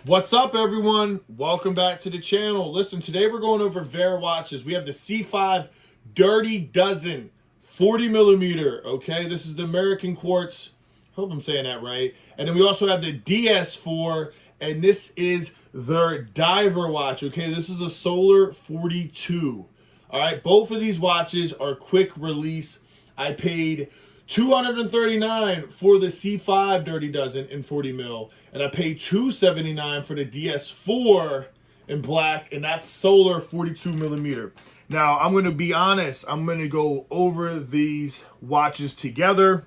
What's up, everyone? Welcome back to the channel. Listen, today we're going over Vaer watches. We have the C5 Dirty Dozen 40 millimeter. Okay, this is the American quartz. Hope I'm saying that right. And then we also have the DS4, and this is their diver watch. Okay, this is a Solar 42. All right, both of these watches are quick release. I paid $239 for the C5 Dirty Dozen in 40 mil, and I paid $279 for the DS4 in black, and that's Solar 42 millimeter. Now, I'm going to be honest. I'm going to go over these watches together.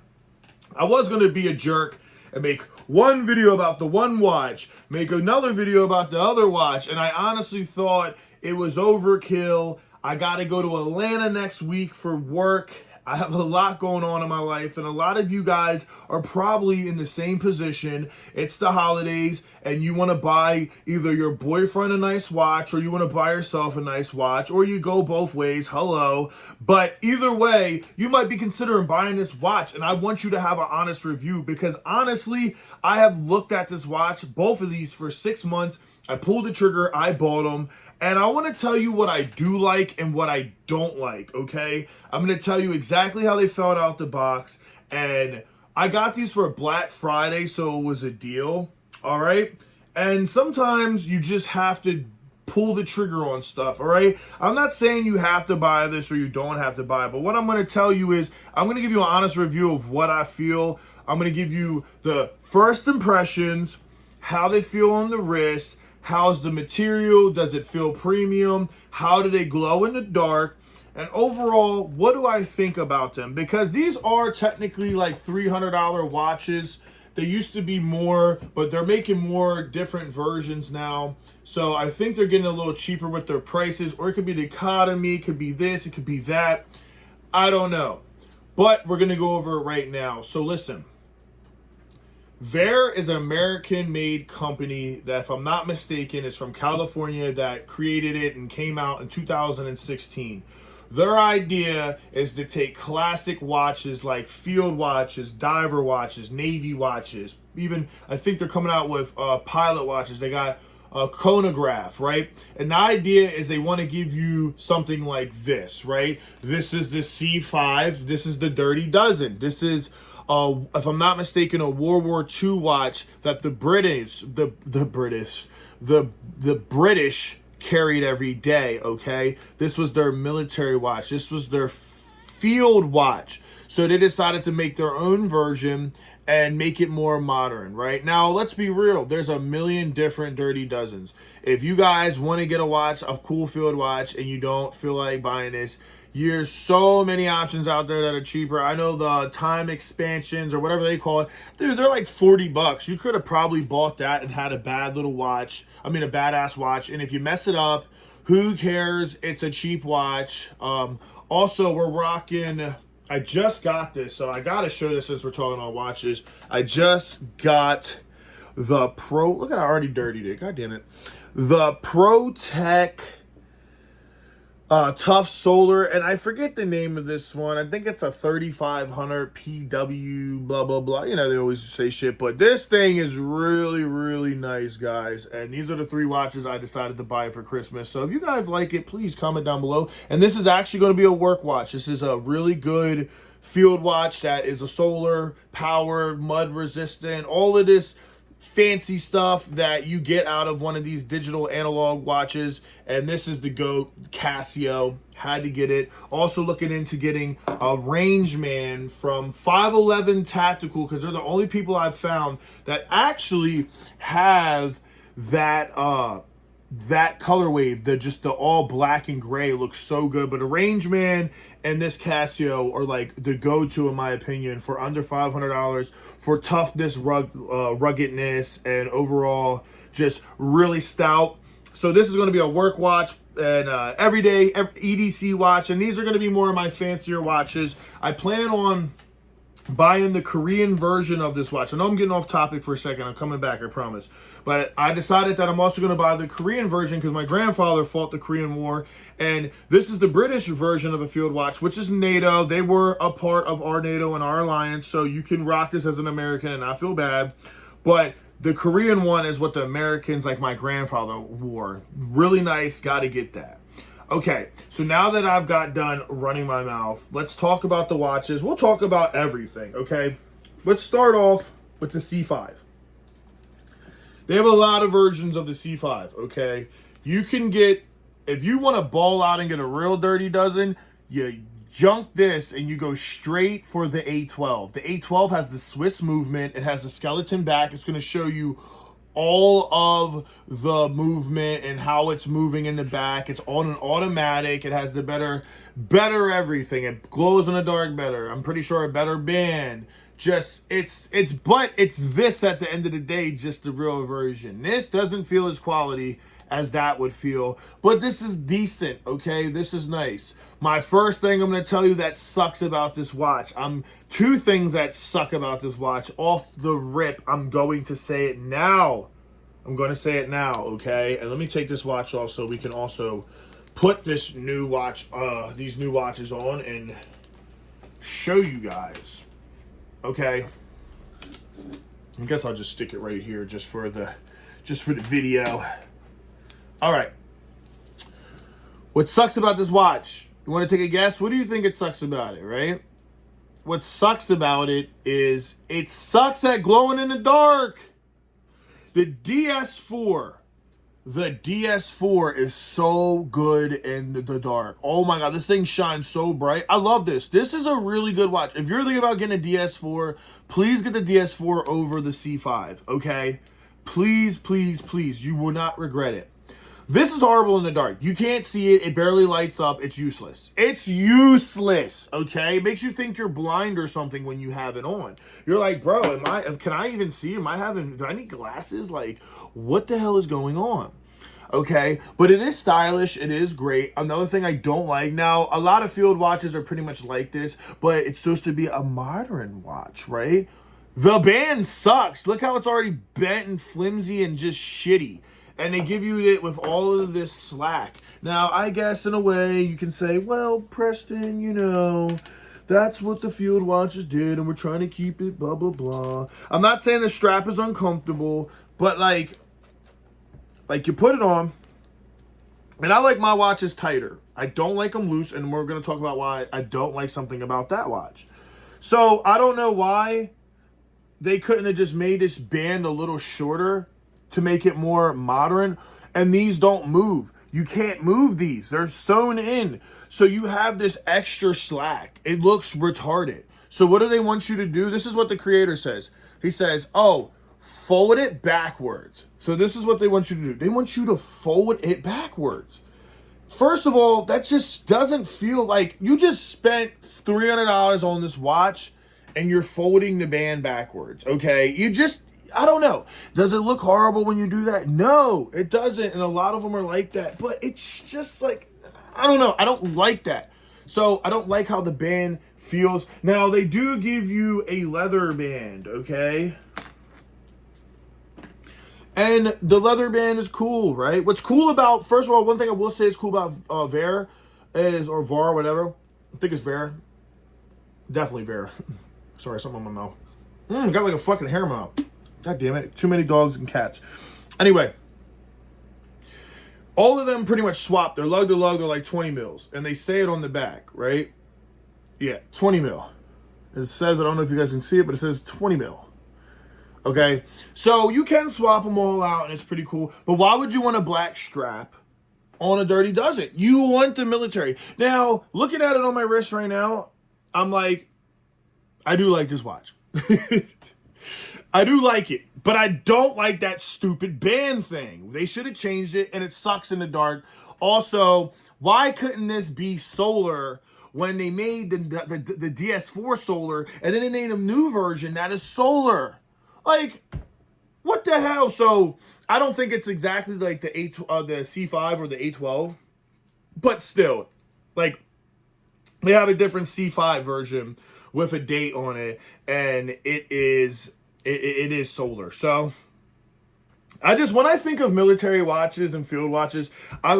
I was going to be a jerk and make one video about the one watch, make another video about the other watch, and I honestly thought it was overkill. I got to go to Atlanta next week for work. I have a lot going on in my life, and a lot of you guys are probably in the same position. It's the holidays, and you want to buy either your boyfriend a nice watch, or you want to buy yourself a nice watch, or you go both ways. Hello. But either way, you might be considering buying this watch, and I want you to have an honest review, because honestly, I have looked at this watch, both of these, for 6 months. I pulled the trigger, I bought them, and I want to tell you what I do like and what I don't like, okay? I'm going to tell you exactly how they felt out the box, and I got these for Black Friday, so it was a deal, all right? And sometimes you just have to pull the trigger on stuff, all right? I'm not saying you have to buy this or you don't have to buy it, but what I'm going to tell you is I'm going to give you an honest review of what I feel. I'm going to give you the first impressions, how they feel on the wrist, how's the material, does it feel premium, how do they glow in the dark, and overall, what do I think about them? Because these are technically like $300 watches. They used to be more, but they're making more different versions now. So I think they're getting a little cheaper with their prices, or it could be the economy, it could be this, it could be that. I don't know. But we're gonna go over it right now. So listen. Vaer is an American-made company that, if I'm not mistaken, is from California, that created it and came out in 2016. Their idea is to take classic watches like field watches, diver watches, Navy watches. Even, I think they're coming out with pilot watches. They got a chronograph, right? And the idea is they want to give you something like this, right? This is the C5. This is the Dirty Dozen. This is if I'm not mistaken, a World War II watch that the British carried every day, okay? This was their military watch. This was their field watch. So they decided to make their own version and make it more modern, right? Now, let's be real. There's a million different Dirty Dozens. If you guys want to get a watch, a cool field watch, and you don't feel like buying this, there's so many options out there that are cheaper. I know the time expansions or whatever they call it, dude, they're like 40 bucks. You could have probably bought that and had a bad little watch. I mean, a badass watch. And if you mess it up, who cares? It's a cheap watch. Also, we're rocking, I just got this, so I got to show this since we're talking about watches. I just got the look at how I already dirtied it. God damn it. The Pro Tech Tough Solar, and I forget the name of this one. I think it's a 3500 PW, blah, blah, blah. You know, they always say shit, but this thing is really, really nice, guys. And these are the 3 watches I decided to buy for Christmas. So if you guys like it, please comment down below. And this is actually going to be a work watch. This is a really good field watch that is a solar powered, mud resistant, all of this fancy stuff that you get out of one of these digital analog watches. And this is the GOAT, Casio. Had to get it. Also looking into getting a Rangeman from 511 Tactical, because they're the only people I've found that actually have that that color wave. The all black and gray looks so good. But a Rangeman and this Casio are like the go-to, in my opinion, for under $500 for toughness, ruggedness, and overall just really stout. So this is going to be a work watch and everyday EDC watch, and these are going to be more of my fancier watches. I plan on buying the Korean version of this watch. I know I'm getting off topic for a second. I'm coming back, I promise. But I decided that I'm also going to buy the Korean version because my grandfather fought the Korean War. And this is the British version of a field watch, which is NATO. They were a part of our NATO and our alliance. So you can rock this as an American and not feel bad. But The Korean one is what the Americans, like my grandfather, wore. Really nice, gotta get that. Okay, so now that I've got done running my mouth, let's talk about the watches. We'll talk about everything, okay? Let's start off with the C5. They have a lot of versions of the C5, okay? You can get, if you want to ball out and get a real dirty dozen, you junk this and you go straight for the A12. The A12 has the Swiss movement. It has the skeleton back. It's going to show you all of the movement and how it's moving in the back. It's on an automatic. It has the better everything. It glows in the dark better. I'm pretty sure a better band. Just it's this at the end of the day, just the real version. This doesn't feel as quality as that would feel, but this is decent, okay? This is nice. My first thing I'm going to tell you that sucks about this watch. Two things that suck about this watch off the rip. I'm going to say it now. Okay? And let me take this watch off so we can also put this new watch, these new watches on and show you guys. Okay? I guess I'll just stick it right here just for the video. All right. What sucks about this watch? You want to take a guess? What do you think it sucks about it, right? What sucks about it is it sucks at glowing in the dark. The DS4 is so good in the dark. Oh my God, this thing shines so bright. I love this. This is a really good watch. If you're thinking about getting a DS4, please get the DS4 over the C5, okay? Please, please, please. You will not regret it. This is horrible in the dark. You can't see it. It barely lights up. It's useless. It's useless, okay? It makes you think you're blind or something when you have it on. You're like, bro, can I even see? Do I need glasses? Like, what the hell is going on? Okay, but it is stylish. It is great. Another thing I don't like, now, a lot of field watches are pretty much like this, but it's supposed to be a modern watch, right? The band sucks. Look how it's already bent and flimsy and just shitty. And they give you it with all of this slack. Now, I guess in a way you can say, well, Preston, you know, that's what the field watches did, and we're trying to keep it blah, blah, blah. I'm not saying the strap is uncomfortable, but like you put it on, and I like my watches tighter. I don't like them loose, and we're going to talk about why I don't like something about that watch. So I don't know why they couldn't have just made this band a little shorter to make it more modern, and these don't move. You can't move these. They're sewn in. So you have this extra slack. It looks retarded. So what do they want you to do? This is what the creator says. He says, oh, fold it backwards. So this is what they want you to do. They want you to fold it backwards. First of all, that just doesn't feel like you just spent $300 on this watch and you're folding the band backwards, okay? I don't know. Does it look horrible when you do that? No, it doesn't. And a lot of them are like that. But it's just like, I don't know. I don't like that. So I don't like how the band feels. Now, they do give you a leather band, okay? And the leather band is cool, right? What's cool about, first of all, one thing I will say is cool about Vaer is, or Var, whatever. I think it's Vaer. Definitely Vaer. Sorry, something on my mouth. Got like a fucking hair mouth. God damn it. Too many dogs and cats. Anyway. All of them pretty much swap. They're lug to lug. They're like 20 mils. And they say it on the back, right? Yeah, 20 mil. It says, I don't know if you guys can see it, but it says 20 mil. Okay? So you can swap them all out, and it's pretty cool. But why would you want a black strap on a Dirty Dozen? You want the military. Now, looking at it on my wrist right now, I'm like, I do like this watch. I do like it, but I don't like that stupid band thing. They should have changed it, and it sucks in the dark. Also, why couldn't this be solar when they made the DS4 solar, and then they made a new version that is solar? Like, what the hell? So I don't think it's exactly like the C5 or the A12, but still, like, they have a different C5 version with a date on it, and it is solar. So when I think of military watches and field watches, I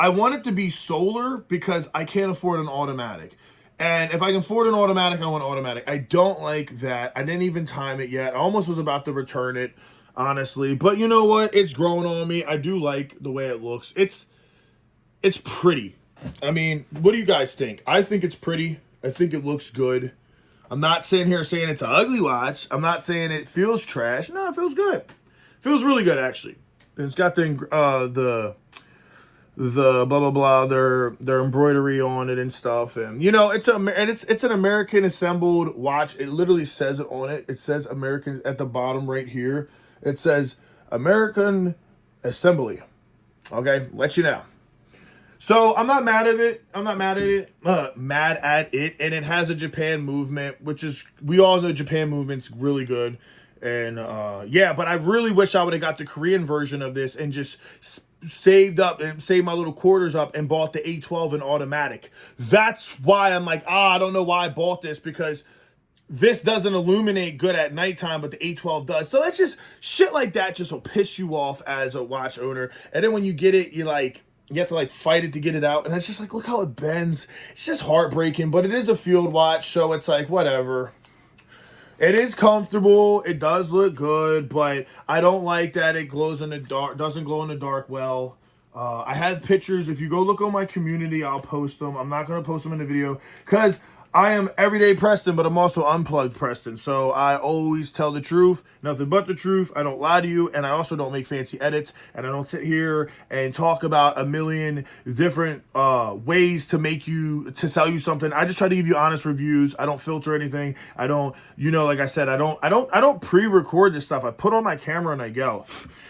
want it to be solar because I can't afford an automatic. And if I can afford an automatic, I want automatic. I don't like that. I didn't even time it yet. I almost was about to return it. honestly. But you know what? It's growing on me. I do like the way it looks. It's pretty. I mean, what do you guys think? I think it's pretty. I think it looks good. I'm not sitting here saying it's an ugly watch. I'm not saying it feels trash. No, it feels good. It feels really good, actually. And it's got the blah blah blah, their embroidery on it and stuff, and you know it's an American assembled watch. It literally says it on it. It says American at the bottom right here. It says American Assembly. Okay, let you know. So I'm not mad at it. I'm not mad at it. And it has a Japan movement, which is, we all know Japan movement's really good. And yeah, but I really wish I would have got the Korean version of this and just saved up and saved my little quarters up and bought the A12 in automatic. That's why I'm like, I don't know why I bought this, because this doesn't illuminate good at nighttime, but the A12 does. So it's just shit like that just will piss you off as a watch owner. And then when you get it, you have to fight it to get it out. And it's just like, look how it bends. It's just heartbreaking, but it is a field watch. So it's like, whatever. It is comfortable. It does look good, but I don't like that it glows in the dark, doesn't glow in the dark well. I have pictures. If you go look on my community, I'll post them. I'm not going to post them in the video because I am everyday Preston, but I'm also unplugged Preston. So I always tell the truth, nothing but the truth. I don't lie to you, and I also don't make fancy edits, and I don't sit here and talk about a million different ways to sell you something. I just try to give you honest reviews. I don't filter anything. I don't, like I said, I don't pre-record this stuff. I put on my camera and I go.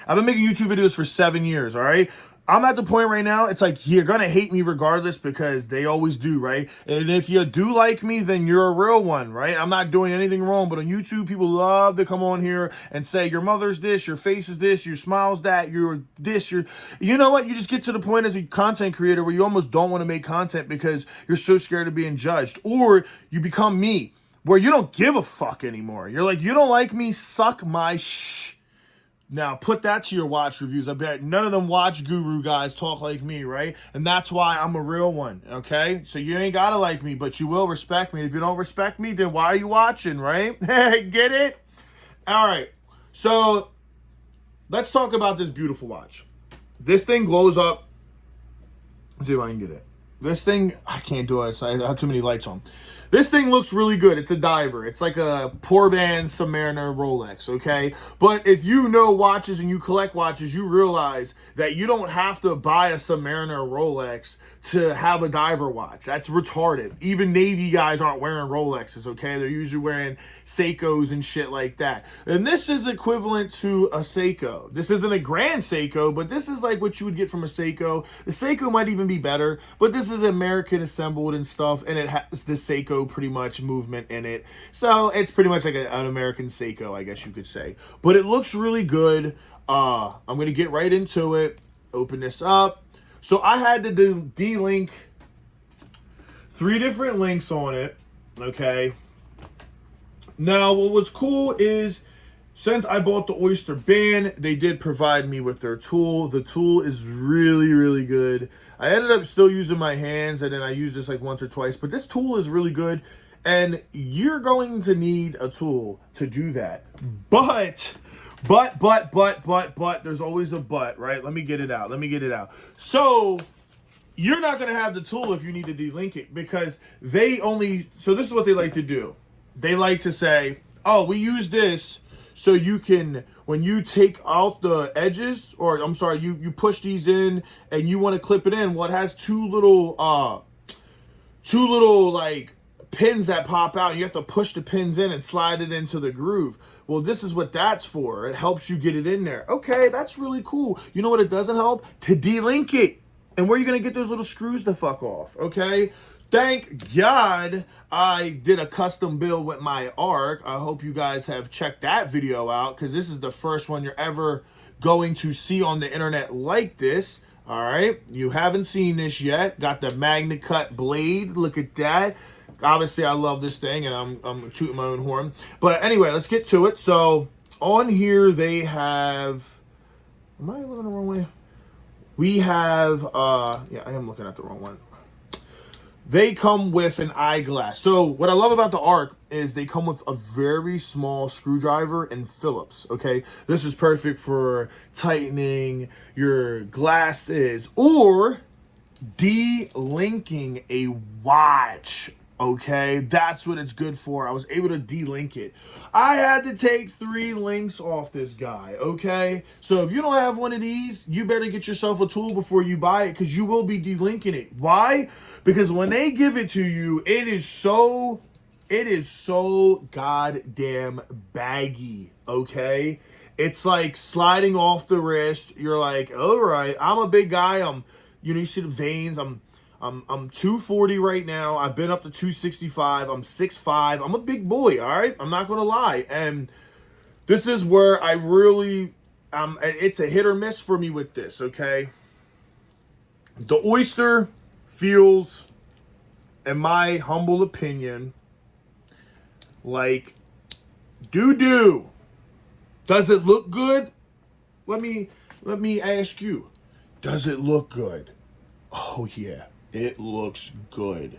I've been making YouTube videos for 7 years, all right? I'm at the point right now, it's like, you're going to hate me regardless because they always do, right? And if you do like me, then you're a real one, right? I'm not doing anything wrong, but on YouTube, people love to come on here and say, your mother's this, your face is this, your smile's that, you're this, you know what? You just get to the point as a content creator where you almost don't want to make content because you're so scared of being judged. Or you become me, where you don't give a fuck anymore. You're like, you don't like me, suck my shh. Now, put that to your watch reviews. I bet none of them watch guru guys talk like me, right? And that's why I'm a real one, okay? So you ain't got to like me, but you will respect me. If you don't respect me, then why are you watching, right? Get it? All right. So let's talk about this beautiful watch. This thing glows up. Let's see if I can get it. This thing, I can't do it. I have too many lights on. This thing looks really good. It's a diver. It's like a poor band Submariner Rolex, okay? But if you know watches and you collect watches, you realize that you don't have to buy a Submariner Rolex to have a diver watch. That's retarded. Even Navy guys aren't wearing Rolexes, okay? They're usually wearing Seikos and shit like that. And this is equivalent to a Seiko. This isn't a grand Seiko, but this is like what you would get from a Seiko. The Seiko might even be better, but this is American assembled and stuff, and it has the Seiko pretty much movement in it. So it's pretty much like an American Seiko, I guess you could say. But it looks really good. I'm going to get right into it. Open this up. So I had to de-link 3 different links on it, okay? Now, what was cool is, since I bought the Oyster band, they did provide me with their tool. The tool is really, really good. I ended up still using my hands, and then I used this like once or twice, but this tool is really good, and you're going to need a tool to do that. But, there's always a but, right? Let me get it out. So, you're not going to have the tool if you need to de-link it, because so this is what they like to do. They like to say, oh, we use this so you can, when you take out the edges, or I'm sorry, you push these in and you want to clip it in, well, it has two little like pins that pop out. You have to push the pins in and slide it into the groove. Well, this is what that's for. It helps you get it in there. Okay, that's really cool. You know what it doesn't help? To de-link it. And where are you going to get those little screws the fuck off? Okay? Thank God I did a custom build with my ARC. I hope you guys have checked that video out, because this is the first one you're ever going to see on the internet like this. All right? You haven't seen this yet. Got the Magna Cut blade. Look at that. Obviously, I love this thing, and I'm tooting my own horn. But anyway, let's get to it. So on here they have... Am I looking the wrong way? We have... yeah, I am looking at the wrong one. they come with an eyeglass. So what I love about the Arc is they come with a very small screwdriver and Phillips, okay? This is perfect for tightening your glasses or de-linking a watch, okay? That's what it's good for. I was able to de-link it. I had to take 3 links off this guy, okay? So if you don't have one of these, you better get yourself a tool before you buy it, because you will be de-linking it. Why? Because when they give it to you, it is so goddamn baggy, okay? It's like sliding off the wrist. You're like, all right, I'm a big guy. You see the veins. I'm 240 right now. I've been up to 265. I'm 6'5". I'm a big boy, all right? I'm not going to lie. And this is where I really, it's a hit or miss for me with this, okay? The Oyster feels, in my humble opinion, like doo-doo. Does it look good? Let me ask you. Does it look good? Oh yeah, it looks good.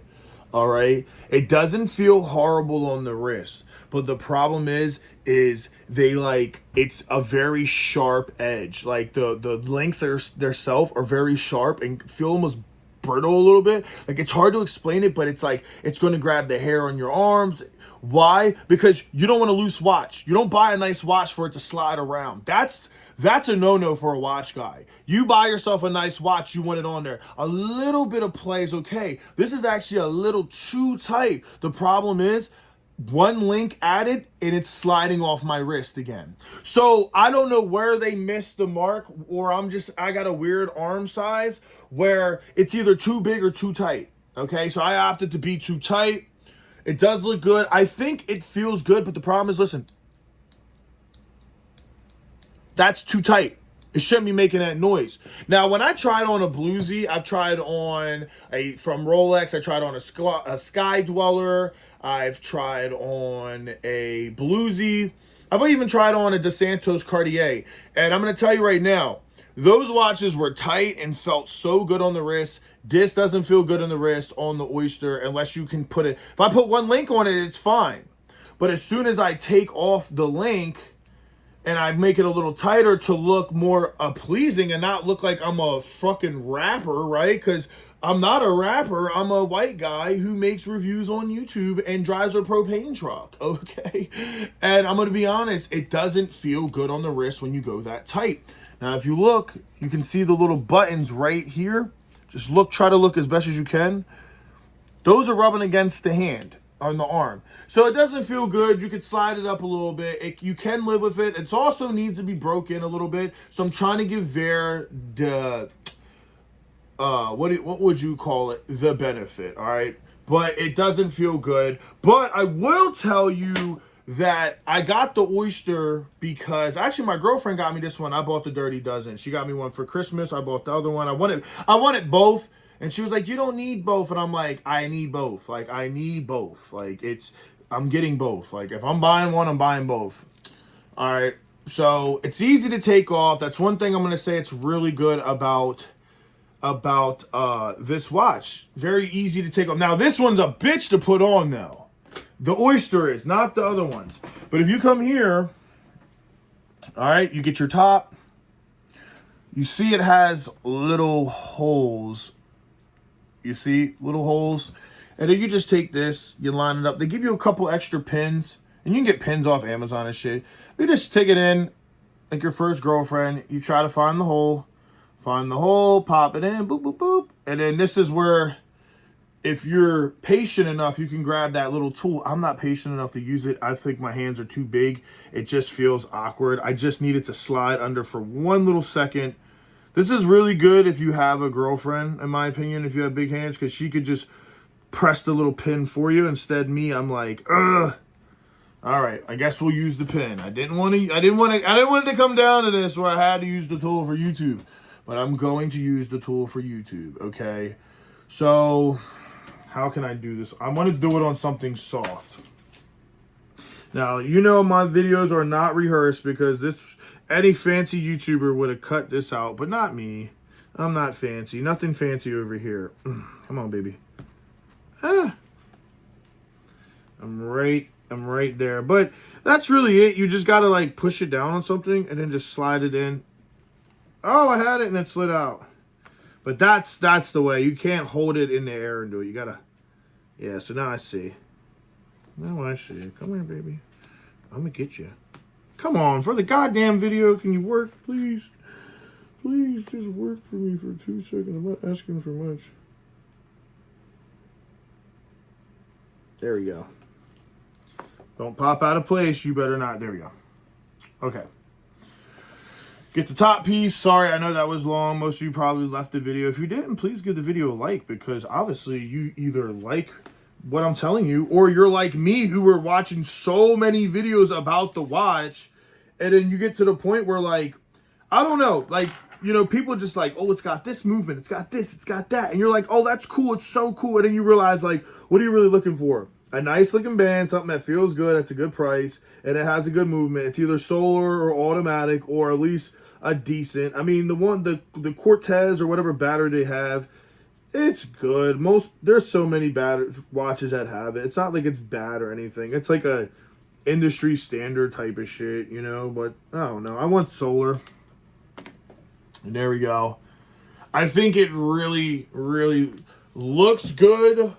All right. It doesn't feel horrible on the wrist, but the problem is they it's a very sharp edge. Like the links themselves are very sharp and feel almost brittle a little bit. Like it's hard to explain it, but it's like it's going to grab the hair on your arms. Why? Because you don't want a loose watch. You don't buy a nice watch for it to slide around. That's a no-no for a watch guy. You buy yourself a nice watch, you want it on there. A little bit of play is okay. This is actually a little too tight. The problem is one link added and it's sliding off my wrist again. So I don't know where they missed the mark, or I got a weird arm size where it's either too big or too tight. Okay, so I opted to be too tight. It does look good. I think it feels good, but the problem is, listen, that's too tight. It shouldn't be making that noise. Now, when I tried on a Bluesy, I've tried on from Rolex, I tried on a Sky Dweller, I've tried on a Bluesy, I've even tried on a DeSantos Cartier. And I'm going to tell you right now, those watches were tight and felt so good on the wrist. This doesn't feel good on the wrist on the Oyster unless you can put it. If I put one link on it, it's fine. But as soon as I take off the link and I make it a little tighter to look more pleasing and not look like I'm a fucking rapper, right? Because I'm not a rapper. I'm a white guy who makes reviews on YouTube and drives a propane truck, okay? And I'm going to be honest, it doesn't feel good on the wrist when you go that tight. Now, if you look, you can see the little buttons right here. Just try to look as best as you can. Those are rubbing against the hand on the arm. So it doesn't feel good. You could slide it up a little bit. You can live with it. It also needs to be broken a little bit. So I'm trying to give Vaer the, what would you call it? The benefit, all right? But it doesn't feel good. But I will tell you that I got the Oyster because actually my girlfriend got me this one. I bought the Dirty Dozen. She got me one for Christmas. I bought the other one. I wanted both. And she was like, you don't need both. And I'm like, I need both. Like, I need both. Like, I'm getting both. Like, if I'm buying one, I'm buying both. All right. So it's easy to take off. That's one thing I'm going to say it's really good about this watch. Very easy to take off. Now, this one's a bitch to put on, though. The Oyster is, not the other ones. But if you come here, all right, you get your top. You see it has little holes. You see little holes. And then you just take this, you line it up. They give you a couple extra pins. And you can get pins off Amazon and shit. You just take it in like your first girlfriend. You try to find the hole. Find the hole, pop it in, boop, boop, boop. And then this is where, if you're patient enough, you can grab that little tool. I'm not patient enough to use it. I think my hands are too big. It just feels awkward. I just need it to slide under for one little second. This is really good if you have a girlfriend, in my opinion, if you have big hands, because she could just press the little pin for you. Instead, me, I'm like, ugh. All right, I guess we'll use the pin. I didn't want it to come down to this where I had to use the tool for YouTube, but I'm going to use the tool for YouTube, okay? So how can I do this? I want to do it on something soft. Now, you know my videos are not rehearsed because any fancy YouTuber would have cut this out, but not me. I'm not fancy. Nothing fancy over here. Come on, baby. I'm right there. But that's really it. You just gotta like push it down on something and then just slide it in. Oh, I had it and it slid out. But that's the way. You can't hold it in the air and do it. You gotta, yeah, so now I see. Now I see. Come here, baby. I'm gonna get you. Come on, for the goddamn video, can you work, please? Please, just work for me for 2 seconds. I'm not asking for much. There we go. Don't pop out of place. You better not. There we go. Okay. Get the top piece. Sorry, I know that was long. Most of you probably left the video. If you didn't, please give the video a like, because obviously you either like what I'm telling you or you're like me, who were watching so many videos about the watch, and then you get to the point where, like, I don't know, like, you know, people just like, oh, it's got this movement, it's got this, it's got that. And you're like, oh, that's cool, it's so cool. And then you realize, like, what are you really looking for? A nice looking band, something that feels good, it's a good price, and it has a good movement. It's either solar or automatic, or at least a decent. I mean, the Cortez or whatever battery they have, it's good. There's so many watches that have it. It's not like it's bad or anything. It's like a industry standard type of shit, you know, but I don't know. I want solar. And there we go. I think it really, really looks good.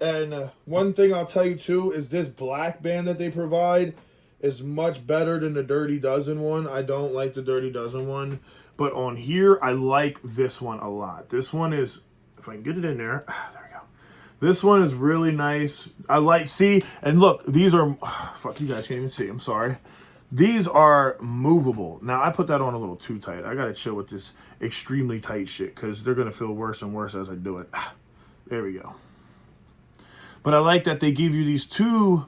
And one thing I'll tell you too is this black band that they provide is much better than the Dirty Dozen one. I don't like the Dirty Dozen one, but on here I like this one a lot. This one is, if I can get it in there, there we go. This one is really nice. I like, see, and look, these are, fuck, you guys can't even see, I'm sorry. These are movable. Now, I put that on a little too tight. I gotta chill with this extremely tight shit, because they're gonna feel worse and worse as I do it. There we go. But I like that they give you these two,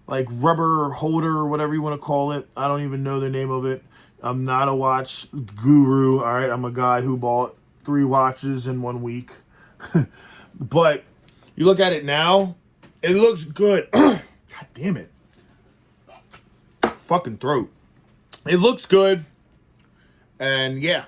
like, rubber holder or whatever you want to call it. I don't even know the name of it. I'm not a watch guru, all right? I'm a guy who bought 3 watches in 1 week. But you look at it now, it looks good. God damn it. Fucking throat. It looks good. And, yeah.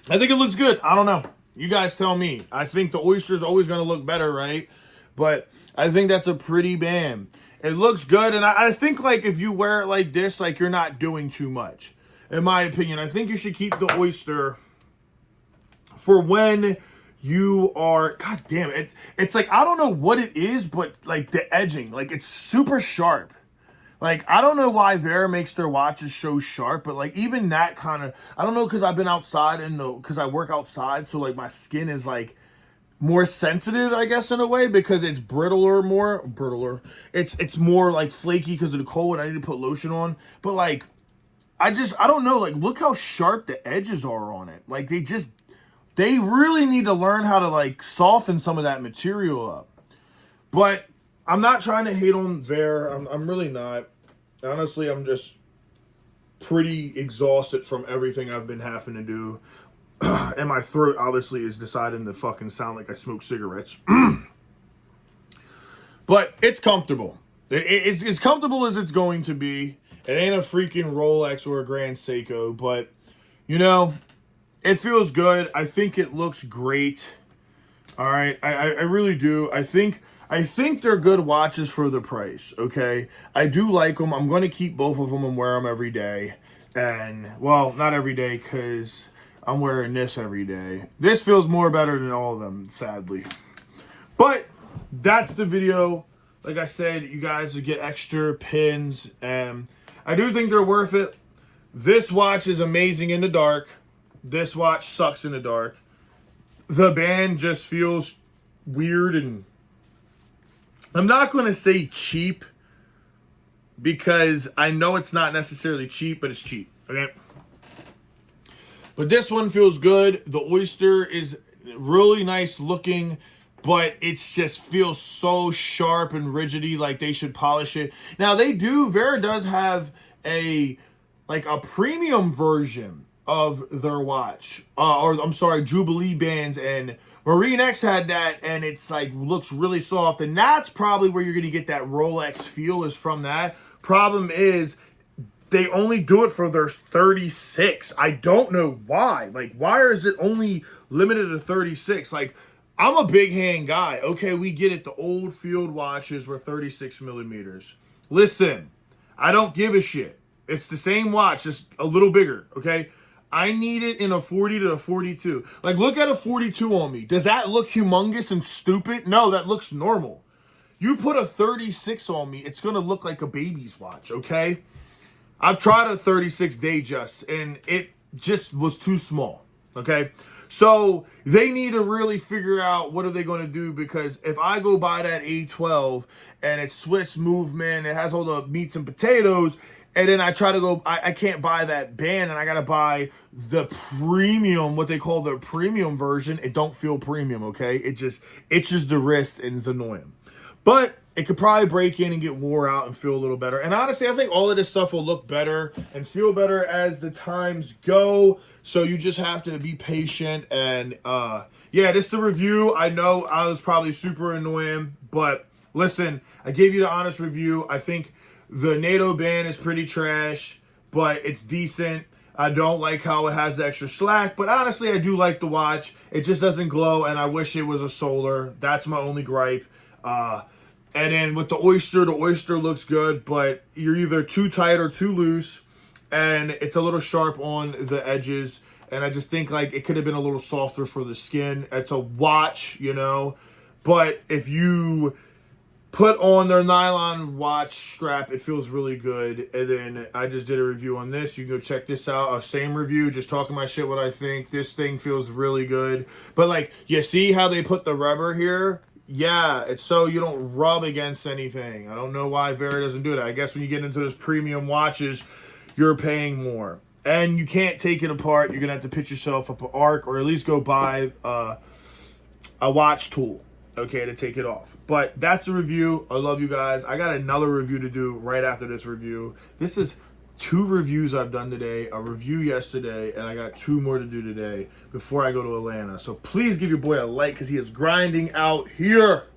I think it looks good. I don't know. You guys tell me. I think the Oyster's always going to look better, right? But I think that's a pretty band. It looks good, and I think, like, if you wear it like this, like, you're not doing too much. In my opinion, I think you should keep the Oyster for when you are, god damn it. It's like, I don't know what it is, but, like, the edging, like, it's super sharp. Like, I don't know why Vaer makes their watches so sharp, but, like, even that kind of, I don't know, because I've been outside, because I work outside, so, like, my skin is, like, more sensitive, I guess, in a way, because it's brittler. It's more like flaky because of the cold, and I need to put lotion on. But like, I don't know, like, look how sharp the edges are on it. Like, they really need to learn how to, like, soften some of that material up. But I'm not trying to hate on Vaer. I'm really not. Honestly, I'm just pretty exhausted from everything I've been having to do. And my throat obviously is deciding to fucking sound like I smoke cigarettes. But it's comfortable. It's as comfortable as it's going to be. It ain't a freaking Rolex or a Grand Seiko, but, you know, it feels good. I think it looks great. All right, I really do. I think they're good watches for the price, okay? I do like them. I'm going to keep both of them and wear them every day. And, well, not every day, because I'm wearing this every day. This feels more better than all of them, sadly. But that's the video. Like I said, you guys will get extra pins. And I do think they're worth it. This watch is amazing in the dark. This watch sucks in the dark. The band just feels weird, and I'm not going to say cheap, because I know it's not necessarily cheap, but it's cheap. Okay? But this one feels good. The Oyster is really nice looking, but it just feels so sharp and rigidy, like they should polish it. Now, Vaer does have a premium version of their watch. Jubilee bands, and Marine X had that, and it's like, looks really soft, and that's probably where you're going to get that Rolex feel, is from that. Problem is, they only do it for their 36. I don't know why. Like, why is it only limited to 36? Like, I'm a big hand guy. Okay, we get it. The old field watches were 36 millimeters. Listen, I don't give a shit. It's the same watch, just a little bigger, okay? I need it in a 40 to a 42. Like, look at a 42 on me. Does that look humongous and stupid? No, that looks normal. You put a 36 on me, it's going to look like a baby's watch, okay? I've tried a 36 Datejust, and it just was too small, okay? So they need to really figure out what are they going to do, because if I go buy that A12 and it's Swiss movement, it has all the meats and potatoes, and then I try to go, I can't buy that band, and I got to buy the premium, what they call the premium version. It don't feel premium, okay? It just itches the wrist and is annoying. But it could probably break in and get wore out and feel a little better. And honestly, I think all of this stuff will look better and feel better as the times go. So you just have to be patient. And yeah, this is the review. I know I was probably super annoying, but listen, I gave you the honest review. I think the NATO band is pretty trash, but it's decent. I don't like how it has the extra slack, but honestly, I do like the watch. It just doesn't glow, and I wish it was a solar. That's my only gripe. And then with the Oyster looks good, but you're either too tight or too loose, and it's a little sharp on the edges. And I just think like it could have been a little softer for the skin. It's a watch, you know, but if you put on their nylon watch strap, it feels really good. And then I just did a review on this. You can go check this out. Same review, just talking my shit what I think. This thing feels really good. But like, you see how they put the rubber here? Yeah, it's so you don't rub against anything. I don't know why Vaer doesn't do that. I guess when you get into those premium watches, you're paying more. And you can't take it apart. You're going to have to pitch yourself up an arc, or at least go buy a watch tool, okay, to take it off. But that's the review. I love you guys. I got another review to do right after this review. This is 2 reviews I've done today, a review yesterday, and I got 2 more to do today before I go to Atlanta. So please give your boy a like, because he is grinding out here.